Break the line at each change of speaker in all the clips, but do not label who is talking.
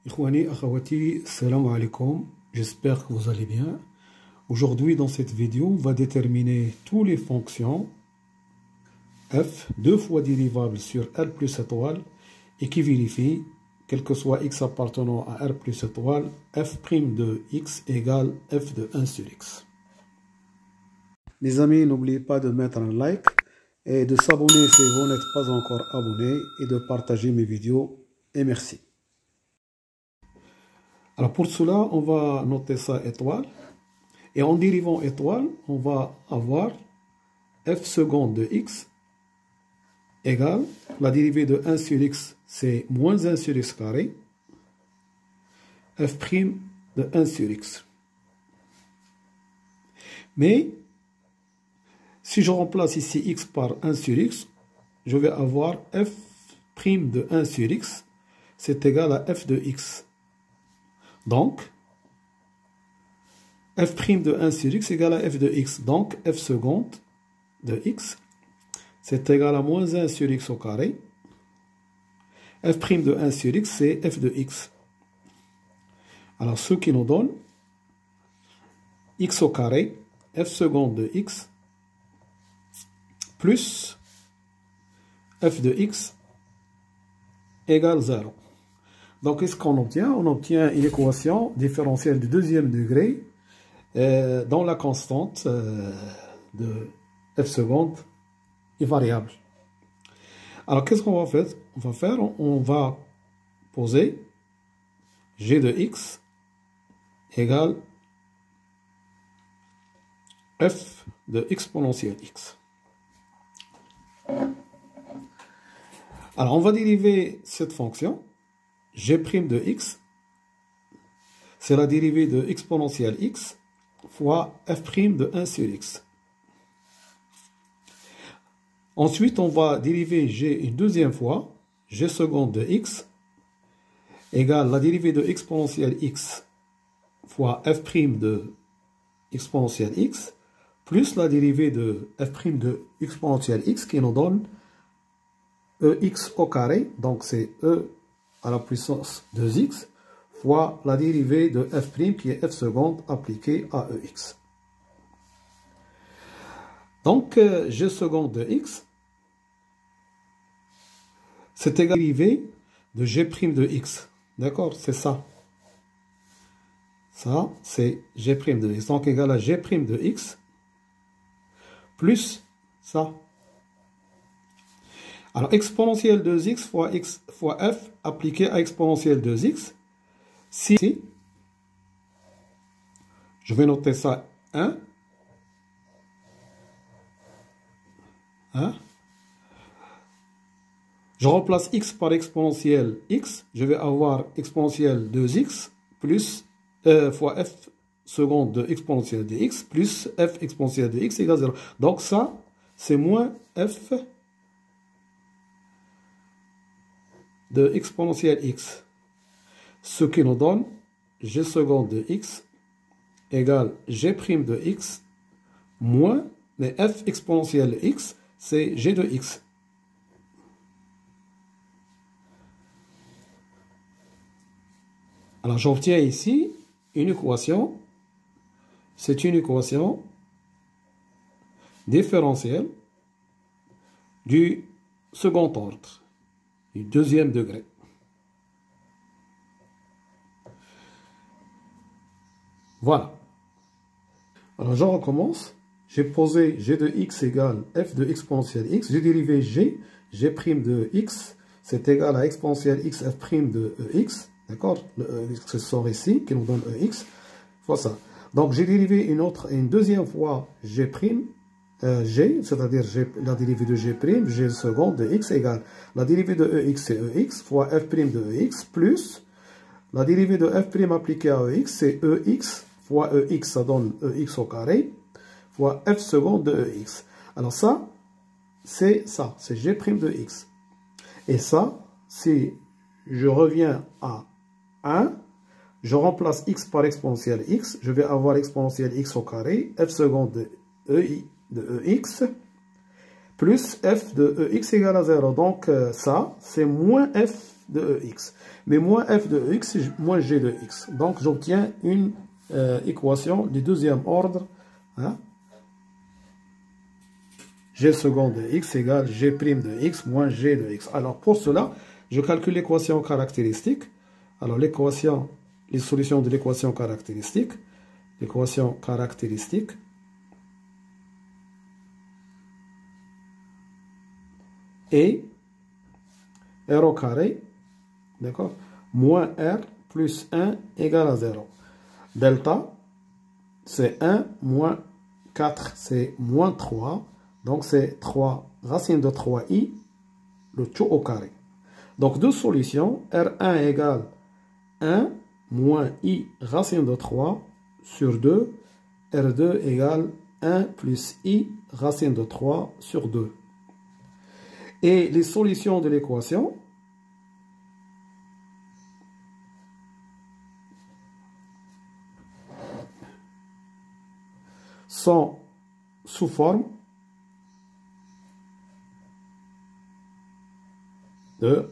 Ikhwani, akhawati, salam alaikum, j'espère que vous allez bien. Aujourd'hui, dans cette vidéo, on va déterminer toutes les fonctions f, deux fois dérivables sur r plus étoile, et qui vérifient, quel que soit x appartenant à r plus étoile, f' de x égale f de 1 sur x. Les amis, n'oubliez pas de mettre un like et de s'abonner si vous n'êtes pas encore abonné et de partager mes vidéos. Et merci. Alors pour cela, on va noter ça étoile. Et en dérivant étoile, on va avoir f seconde de x égale, la dérivée de 1 sur x, c'est moins 1 sur x carré, f' de 1 sur x. Mais, si je remplace ici x par 1 sur x, je vais avoir f' de 1 sur x, c'est égal à f de x. Donc, f' de 1 sur x égale à f de x. Donc, f seconde de x, c'est égal à moins 1 sur x au carré. f' de 1 sur x, c'est f de x. Alors, ce qui nous donne x au carré, f seconde de x, plus f de x égale 0. Donc, qu'est-ce qu'on obtient? On obtient une équation différentielle du deuxième degré dont la constante de f seconde est variable. Alors, qu'est-ce qu'on va faire? On va poser g de x égale f de exponentielle x. Alors, on va dériver cette fonction. G' de x, c'est la dérivée de exponentielle x fois f' de 1 sur x. Ensuite, on va dériver g une deuxième fois, g seconde de x égale la dérivée de exponentielle x fois f' de exponentielle x plus la dérivée de f' de exponentielle x qui nous donne ex au carré, donc c'est e à la puissance 2x fois la dérivée de f' qui est f seconde appliquée à ex. Donc, g seconde de x, c'est égal à la dérivée de g' de x. D'accord? C'est ça. Ça, c'est g' de x. Donc, égal à g' de x plus ça. Alors, exponentielle 2x fois x fois f appliqué à exponentielle 2x. Si, je vais noter ça 1. Je remplace x par exponentielle x. Je vais avoir exponentielle 2x plus fois f seconde de exponentielle de x plus f exponentielle de x égale 0. Donc ça, c'est moins f de exponentielle x, ce qui nous donne g seconde de x égale g' de x moins, mais f exponentielle x, c'est g de x. Alors j'obtiens ici une équation, c'est une équation différentielle du second ordre, du deuxième degré. Voilà. Alors je recommence. J'ai posé g de x égale f de exponentielle x. J'ai dérivé g de x, c'est égal à exponentielle x f' de ex. D'accord? Le ex sort ici, qui nous donne ex. Fois ça. Donc j'ai dérivé une deuxième fois g', c'est-à-dire la dérivée de g' seconde de x égale la dérivée de ex, c'est ex, fois f' de ex, plus la dérivée de f' appliquée à ex, c'est ex, fois ex, ça donne ex au carré, fois f seconde de ex. Alors ça, c'est g' de x. Et ça, si je reviens à 1, je remplace x par exponentielle x, je vais avoir exponentielle x au carré, f seconde de ex, plus f de ex égale à 0. Donc ça, c'est moins f de EX. Mais moins f de EX, c'est moins g de x. Donc, j'obtiens une équation du deuxième ordre. Hein, g second de x égale g' de x moins g de x. Alors, pour cela, je calcule l'équation caractéristique. Alors, l'équation, les solutions de l'équation caractéristique. L'équation caractéristique. Et r au carré, d'accord, moins r plus 1 égale à 0. Delta, c'est 1 moins 4, c'est moins 3. Donc, c'est 3 racine de 3i, le tout au carré. Donc, deux solutions, R1 égale 1 moins i racine de 3 sur 2. R2 égale 1 plus i racine de 3 sur 2. Et les solutions de l'équation sont sous forme de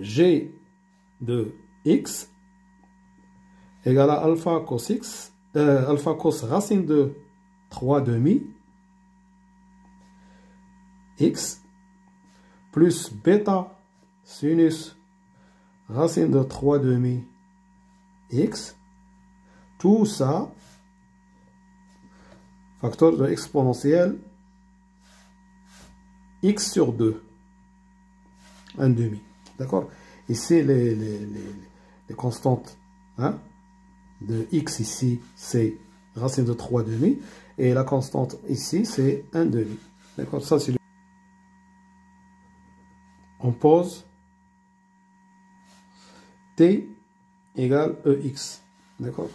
g de x égale à alpha cos x, alpha cos racine de 3 demi x plus bêta sinus racine de 3 demi x, tout ça facteur de exponentielle x sur 2, 1 demi. D'accord? Ici, les constantes, hein, de x ici, c'est racine de 3 demi. Et la constante ici, c'est 1 demi. D'accord? Ça, c'est on pose t égale ex. D'accord?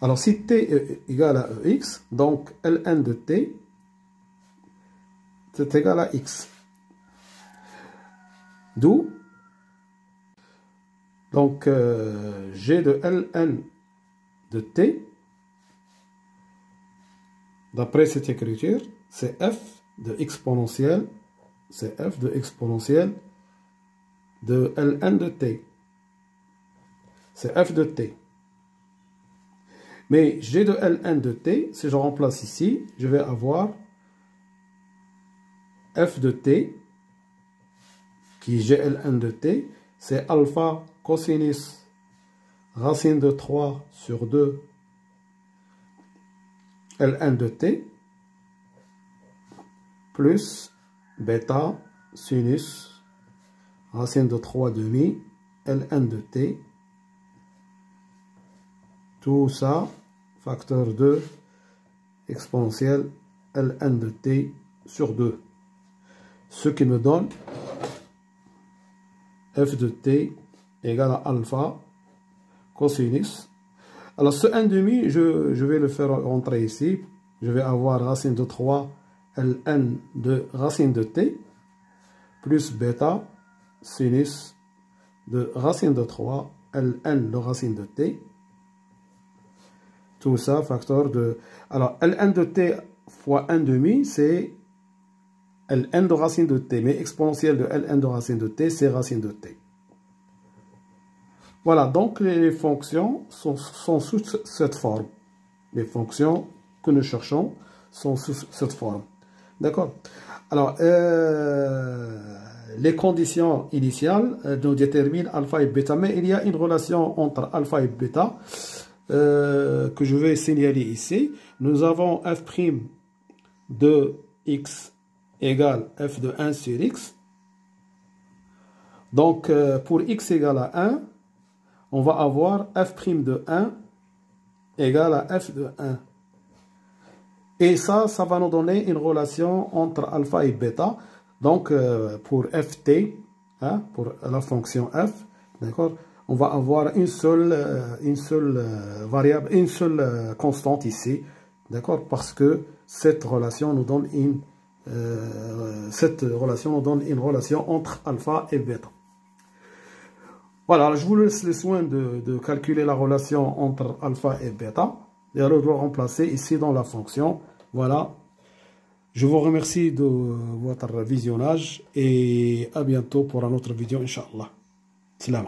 Alors, si t est égal à ex, donc ln de t, c'est égal à x. D'où, donc, g de ln de t, d'après cette écriture, c'est f de exponentielle, c'est f de exponentielle de ln de t. C'est f de t. Mais g de ln de t, si je remplace ici, je vais avoir f de t, qui est gln de t, c'est alpha cosinus racine de 3 sur 2 ln de t, plus bêta sinus racine de 3 demi ln de t, tout ça, facteur de exponentielle ln de t sur 2. Ce qui me donne f de t égale à alpha cosinus. Alors ce 1 demi, je vais le faire rentrer ici. Je vais avoir racine de 3 ln de racine de t plus bêta sinus de racine de 3 ln de racine de t. Tout ça, facteur de... Alors, ln de t fois 1 demi, c'est ln de racine de t. Mais exponentielle de ln de racine de t, c'est racine de t. Voilà, donc les fonctions sont sous cette forme. Les fonctions que nous cherchons sont sous cette forme. D'accord? Alors, les conditions initiales nous déterminent alpha et bêta. Mais il y a une relation entre alpha et bêta que je vais signaler ici. Nous avons f' de x égale f de 1 sur x. Donc, pour x égale à 1, on va avoir f' de 1 égale à f de 1. Et ça va nous donner une relation entre alpha et bêta. Donc, pour ft, hein, pour la fonction f, d'accord, on va avoir une seule variable, une seule constante ici, d'accord, parce que cette relation nous donne une relation entre alpha et bêta. Voilà, je vous laisse le soin de calculer la relation entre alpha et bêta. Et alors, je dois remplacer ici dans la fonction. Voilà. Je vous remercie de votre visionnage et à bientôt pour un autre vidéo, Inch'Allah. Salam.